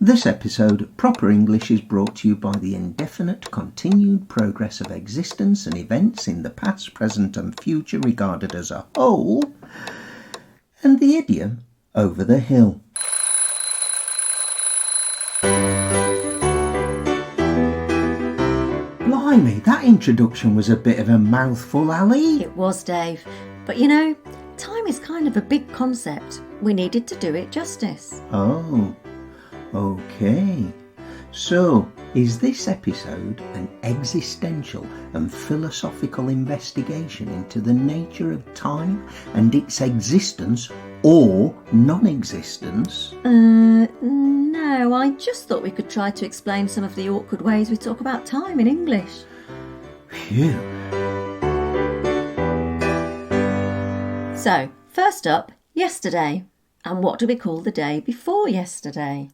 This episode of Proper English is brought to you by the indefinite continued progress of existence and events in the past, present and future regarded as a whole, and the idiom over the hill. Blimey, that introduction was a bit of a mouthful, Ali. It was, Dave. But you know, time is kind of a big concept. We needed to do it justice. Oh, okay. So, is this episode an existential and philosophical investigation into the nature of time and its existence or non-existence? No, I just thought we could try to explain some of the awkward ways we talk about time in English. Phew. So, first up, yesterday. And what do we call the day before yesterday?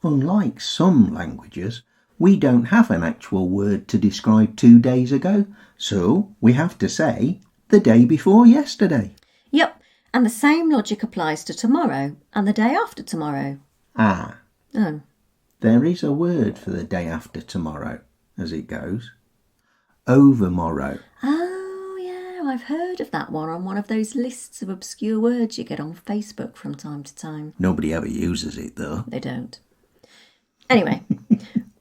Unlike some languages, we don't have an actual word to describe 2 days ago, so we have to say the day before yesterday. Yep, and the same logic applies to tomorrow and the day after tomorrow. Ah. Oh. There is a word for the day after tomorrow, as it goes. Overmorrow. Oh, yeah, I've heard of that one on one of those lists of obscure words you get on Facebook from time to time. Nobody ever uses it, though. They don't. Anyway,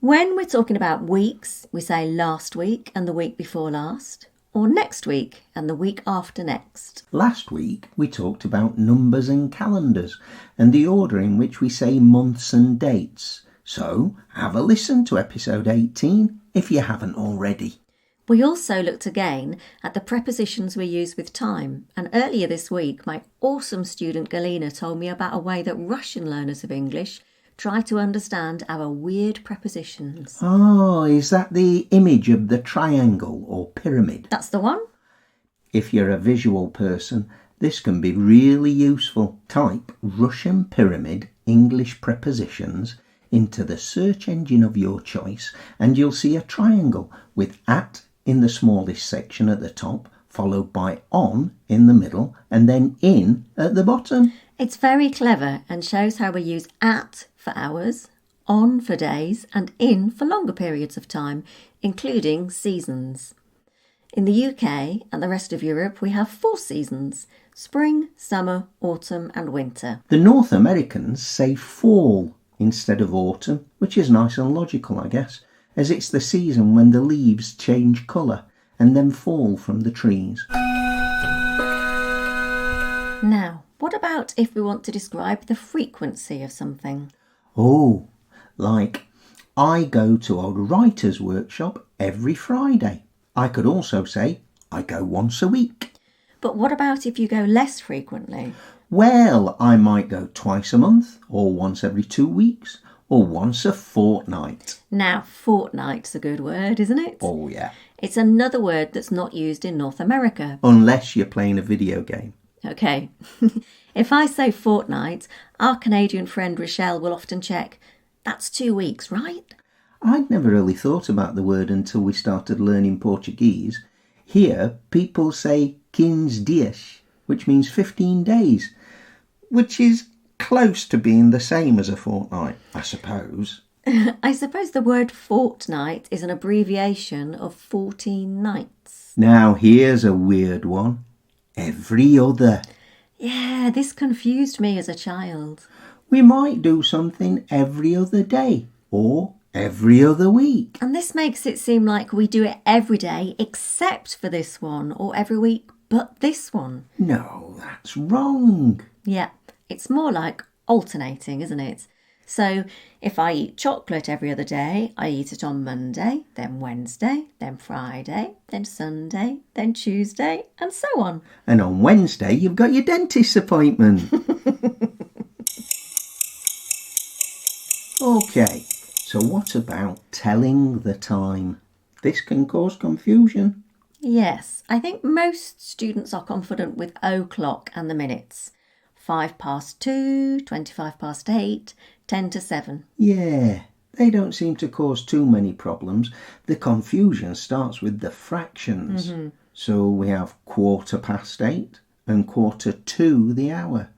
when we're talking about weeks, we say last week and the week before last, or next week and the week after next. Last week we talked about numbers and calendars and the order in which we say months and dates. So have a listen to episode 18 if you haven't already. We also looked again at the prepositions we use with time, and earlier this week my awesome student Galina told me about a way that Russian learners of English try to understand our weird prepositions. Oh, is that the image of the triangle or pyramid? That's the one. If you're a visual person, this can be really useful. Type Russian pyramid English prepositions into the search engine of your choice and you'll see a triangle with at in the smallest section at the top, followed by on in the middle and then in at the bottom. It's very clever and shows how we use at for hours, on for days and in for longer periods of time, including seasons. In the UK and the rest of Europe we have 4 seasons: spring, summer, autumn and winter. The North Americans say fall instead of autumn, which is nice and logical, I guess, as it's the season when the leaves change colour and then fall from the trees. Now, what about if we want to describe the frequency of something? Oh, like, I go to a writer's workshop every Friday. I could also say, I go once a week. But what about if you go less frequently? Well, I might go twice a month, or once every 2 weeks, or once a fortnight. Now, fortnight's a good word, isn't it? Oh, yeah. It's another word that's not used in North America. Unless you're playing a video game. OK. If I say fortnight, our Canadian friend Rochelle will often check, that's 2 weeks, right? I'd never really thought about the word until we started learning Portuguese. Here, people say 15 dias, which means 15 days, which is close to being the same as a fortnight, I suppose. I suppose the word fortnight is an abbreviation of 14 nights. Now, here's a weird one. Every other. Yeah, this confused me as a child. We might do something every other day or every other week. And this makes it seem like we do it every day except for this one, or every week but this one. No, that's wrong. Yeah, it's more like alternating, isn't it? So if I eat chocolate every other day, I eat it on Monday, then Wednesday, then Friday, then Sunday, then Tuesday, and so on. And on Wednesday, you've got your dentist's appointment. OK, so what about telling the time? This can cause confusion. Yes, I think most students are confident with o'clock and the minutes. 2:05, 8:25, 10 to 7. Yeah, they don't seem to cause too many problems. The confusion starts with the fractions. So we have 8:15 and 8:45 the hour.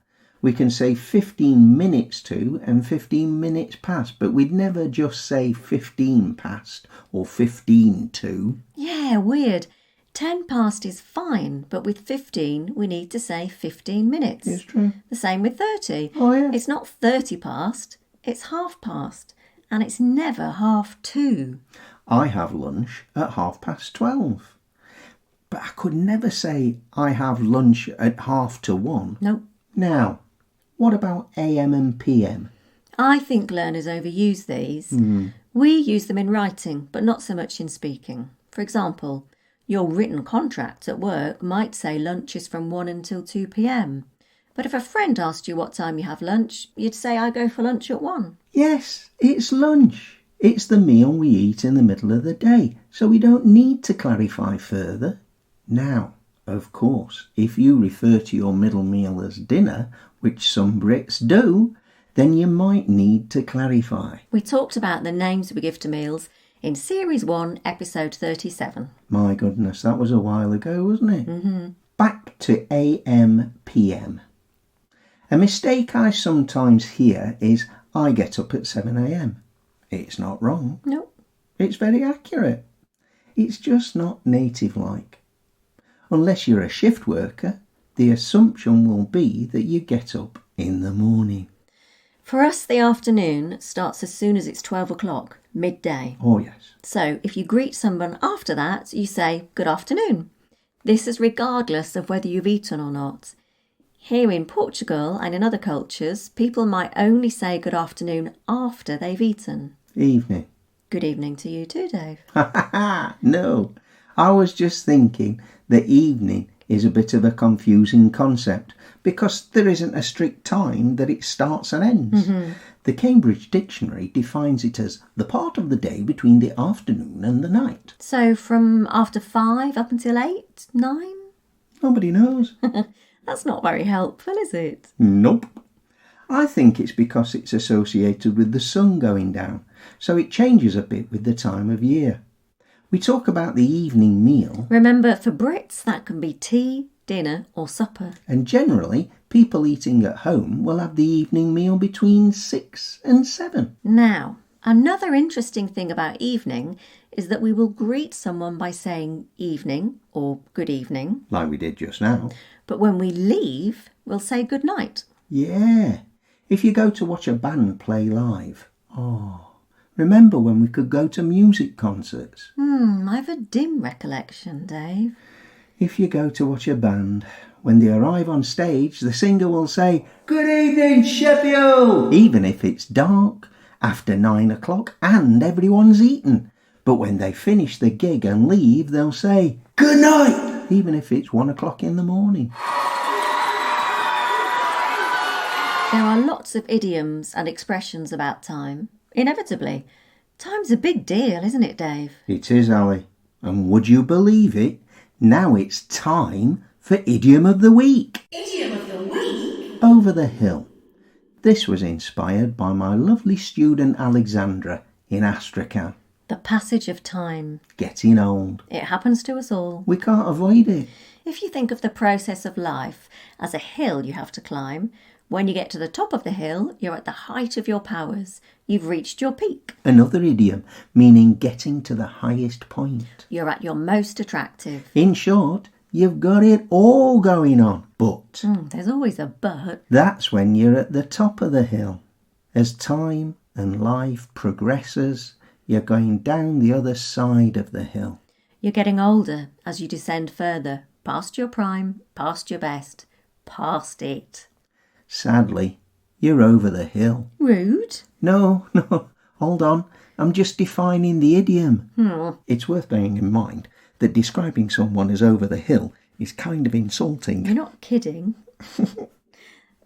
We can say 15 minutes to and 15 minutes past, but we'd never just say 15 past or 15 to. Yeah, weird. 10 past is fine, but with 15, we need to say 15 minutes. It's true. The same with 30. Oh, yeah. It's not 30 past, it's half past, and it's never half 2. I have lunch at 12:30. But I could never say I have lunch at 1:30. Nope. Now, what about AM and PM? I think learners overuse these. We use them in writing, but not so much in speaking. For example, your written contract at work might say lunch is from 1 until 2 p.m. But if a friend asked you what time you have lunch, you'd say I go for lunch at 1. Yes, it's lunch. It's the meal we eat in the middle of the day, so we don't need to clarify further. Now, of course, if you refer to your middle meal as dinner, which some Brits do, then you might need to clarify. We talked about the names we give to meals in Series 1, Episode 37. My goodness, that was a while ago, wasn't it? Back to AM, PM. A mistake I sometimes hear is I get up at 7 a.m. It's not wrong. No. It's very accurate. It's just not native-like. Unless you're a shift worker, the assumption will be that you get up in the morning. For us, the afternoon starts as soon as it's 12 o'clock, midday. Oh, yes. So if you greet someone after that, you say, good afternoon. This is regardless of whether you've eaten or not. Here in Portugal and in other cultures, people might only say good afternoon after they've eaten. Evening. Good evening to you too, Dave. No, I was just thinking that evening is a bit of a confusing concept because there isn't a strict time that it starts and ends. The Cambridge Dictionary defines it as the part of the day between the afternoon and the night. So from after 5 up until 8, 9? Nobody knows. That's not very helpful, is it? Nope. I think it's because it's associated with the sun going down, so it changes a bit with the time of year. We talk about the evening meal. Remember, for Brits, that can be tea, dinner or supper. And generally, people eating at home will have the evening meal between 6 and 7. Now, another interesting thing about evening is that we will greet someone by saying evening or good evening. Like we did just now. But when we leave, we'll say good night. Yeah. If you go to watch a band play live. Oh. Remember when we could go to music concerts? I've a dim recollection, Dave. If you go to watch a band, when they arrive on stage, the singer will say, "Good evening, Sheffield!" Even if it's dark, after 9 o'clock, and everyone's eaten. But when they finish the gig and leave, they'll say, "Good night!" Even if it's 1 o'clock in the morning. There are lots of idioms and expressions about time. Inevitably. Time's a big deal, isn't it, Dave? It is, Ali. And would you believe it? Now it's time for Idiom of the Week. Idiom of the Week? Over the hill. This was inspired by my lovely student Alexandra in Astrakhan. The passage of time. Getting old. It happens to us all. We can't avoid it. If you think of the process of life as a hill you have to climb, when you get to the top of the hill, you're at the height of your powers. You've reached your peak. Another idiom, meaning getting to the highest point. You're at your most attractive. In short, you've got it all going on. But There's always a but. that's when you're at the top of the hill. As time and life progresses, you're going down the other side of the hill. You're getting older as you descend further, past your prime, past your best, past it. Sadly, you're over the hill. Rude? No, hold on. I'm just defining the idiom. It's worth bearing in mind that describing someone as over the hill is kind of insulting. You're not kidding.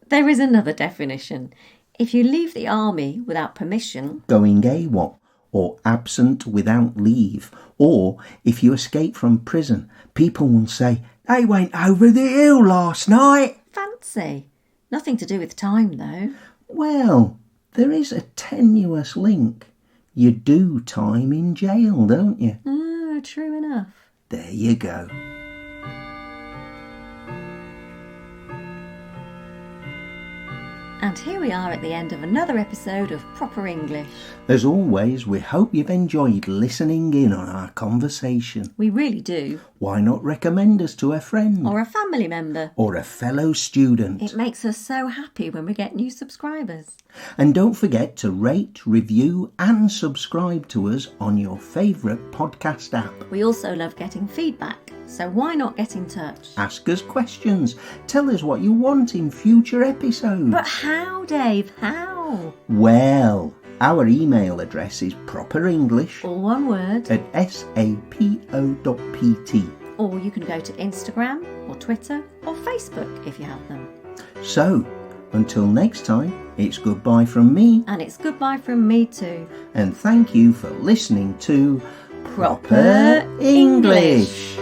There is another definition. If you leave the army without permission... Going AWOL, or absent without leave. Or if you escape from prison, people will say, "They went over the hill last night." Fancy. Nothing to do with time, though. Well, there is a tenuous link. You do time in jail, don't you? True enough. There you go. And here we are at the end of another episode of Proper English. As always, we hope you've enjoyed listening in on our conversation. We really do. Why not recommend us to a friend? Or a family member. Or a fellow student. It makes us so happy when we get new subscribers. And don't forget to rate, review and subscribe to us on your favourite podcast app. We also love getting feedback, so why not get in touch? Ask us questions. Tell us what you want in future episodes. But how, Dave? How? Well, our email address is properenglish, All one word. at sapo.pt. Or you can go to Instagram or Twitter or Facebook if you have them. So, until next time, it's goodbye from me. And it's goodbye from me too. And thank you for listening to Proper English.